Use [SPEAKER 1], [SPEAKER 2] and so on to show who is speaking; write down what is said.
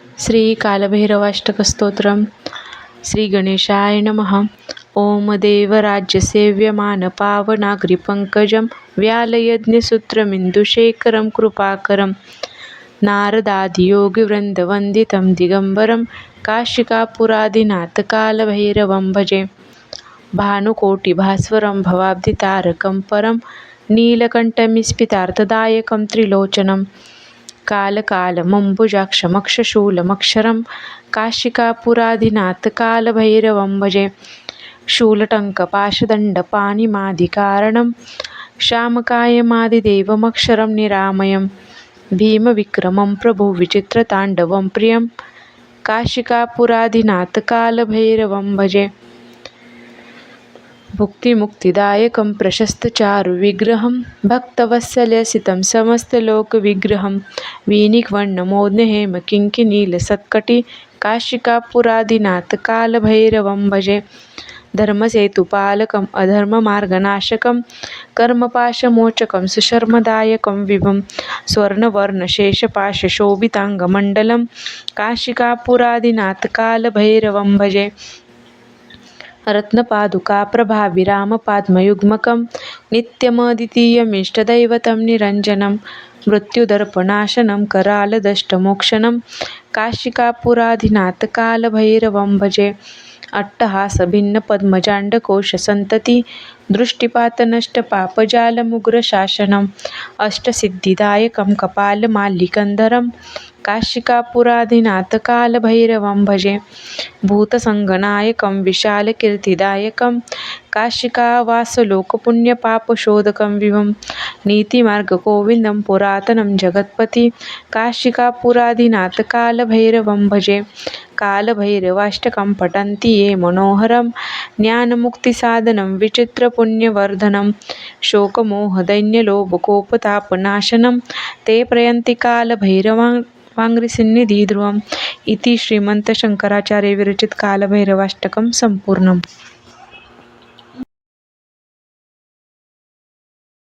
[SPEAKER 1] श्री कालभैरवाष्टकस्तोत्रम् श्री गणेशाय नमः। ओम देवराज्यसेव्यमानपावनाग्रिपङ्कजं व्यालयज्ञसूत्रमिन्दुशेखरं कृपाकरं नारदादियोगिवृन्दवन्दितं दिगम्बरं काशिकापुरादिनाथकालभैरवं भजे। भानुकोटिभास्वरं भवाब्धितारकं परं नीलकण्ठमिस्फितार्थदायकं त्रिलोचनं कालकालमम्बुजाक्षमक्षशूलमक्षरं काशिकापुरादिनाथकालभैरवं भजे। शूलटङ्कपाशदण्डपाणिमादिकारणं श्यामकायमादिदेवमक्षरं निरामयं भीमविक्रमं प्रभुविचित्रताण्डवं प्रियं काशिकापुरादिनाथकालभैरवं भजे। भुक्तिमुक्तिदायकं प्रशस्तचारुविग्रहं भक्तवत्सल्यसितं समस्तलोकविग्रहं वीनिक्वण्णमोदहेमकिङ्किणीलसत्कटि काशिकापुरादिनाथकालभैरवं भजे। धर्मसेतुपालकम् अधर्ममार्गनाशकं कर्मपाशमोचकं सुशर्मदायकं विभुं स्वर्णवर्णशेषपाशशोभिताङ्गमण्डलं काशिकापुरादिनाथकालभैरवं भजे। रत्नपादुकाप्रभाविरामपाद्मयुग्मकं नित्यमद्वितीयमिष्टदैवतं निरञ्जनं मृत्युदर्पणाशनं करालदष्टमोक्षणं काशिकापुरादिनाथकालभैरवं भजे। अट्टहासभिन्नपद्मजाण्डकोशसन्तति दृष्टिपातनष्टपापजालमुग्रशासनम् अष्टसिद्धिदायकं कपालमाल्लिकन्धरं काशिकापुरादिनाथकालभैरवं भजे। भूतसङ्गनायकं विशालकीर्तिदायकं काशिकावासलोकपुण्यपापशोधकं विभुं नीतिमार्गगोविन्दं पुरातनं जगत्पति काशिकापुरादिनाथकालभैरवं भजे। कालभैरवाष्टकं पठन्ति ये मनोहरं ज्ञानमुक्तिसाधनं विचित्रपुण्यवर्धनं शोकमोहदैन्यलोभकोपतापनाशनं ते प्रयन्ति कालभैरवाङ्घ्रिसन्निधिध्रुवम् इति श्रीमन्तशङ्कराचार्यविरचित कालभैरवाष्टकं सम्पूर्णम्।